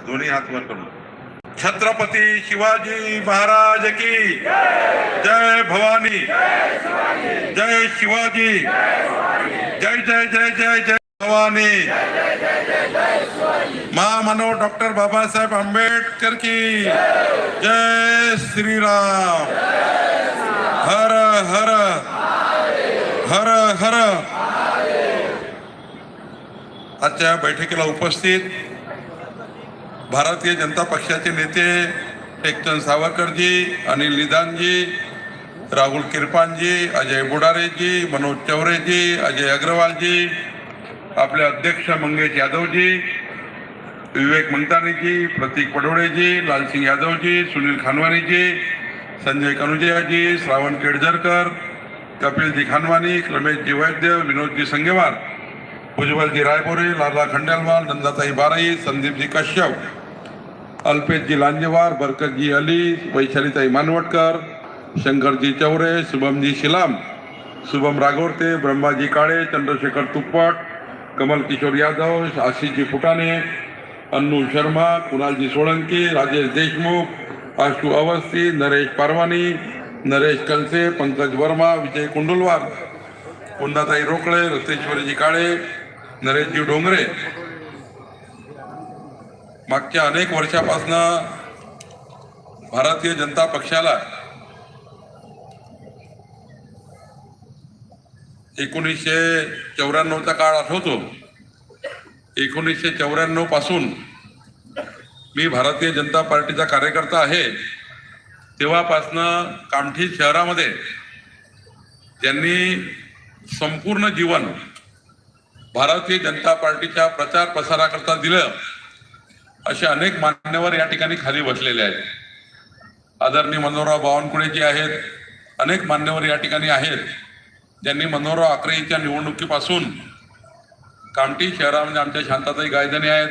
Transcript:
दोन्ही हात वर करून. छत्रपती शिवाजी महाराज की जय. भवानी जय. शिवाजी जय जय जय जय जय. भवानी. महामानव डॉक्टर बाबासाहेब आंबेडकर की जय. श्रीराम. हर हर हर हर. आजच्या बैठकीला उपस्थित भारतीय जनता पक्षाचे नेते टेकचंद सावरकरजी, अनिल निदानजी, राहुल किरपानजी, अजय बुडारेजी, मनोज चौरेजी, अजय अग्रवालजी, आपले अध्यक्ष मंगेश यादवजी, विवेक मंगतानीजी, प्रतीक पडोळेजी, लालसिंग यादवजी, सुनील खानवानीजी, संजय कनुजियाजी, श्रावण केडझरकर, कपिलजी खानवानी, रमेशजी वैद्य, विनोदजी संगेवार, उज्ज्वलजी रायबोरे, लाला खंडेलवाल, नंदाताई बाराई, संदीपजी कश्यप, अल्पेशजी लांजेवार, बरकतजी अली, वैशालीताई मानवटकर, शंकरजी चौरे, शुभमजी शिलाम, शुभम रागोरते, ब्रह्माजी काळे, चंद्रशेखर तुप्पट, कमल किशोर यादव, आशिषजी फुटाणे, अन्नू शर्मा, कुणालजी सोळंकी, राजेश देशमुख, आशू अवस्थी, नरेश पारवानी, नरेश कलसे, पंकज वर्मा, विजय कुंडुलवार, कुंदाताई रोकळे, रत्नेश्वरीजी काळे, नरेशजी डोंगरे. मागच्या अनेक वर्षापासून भारतीय जनता पक्षाला 1994चा काळ आठवतो. 1994 पासून मी भारतीय जनता पार्टीचा कार्यकर्ता आहे. तेव्हापासनं कामठी शहरामध्ये त्यांनी संपूर्ण जीवन भारतीय जनता पार्टीच्या प्रचार प्रसाराकरता दिलं. असे अनेक मान्यवर या ठिकाणी खाली बसलेले आहेत. आदरणीय मनोहरराव बावनकुळेजी आहेत, अनेक मान्यवर या ठिकाणी आहेत ज्यांनी मनोहरराव आकरेच्या निवडणुकीपासून कामठी शहरामध्ये, आमच्या शांताताई गायधनी आहेत,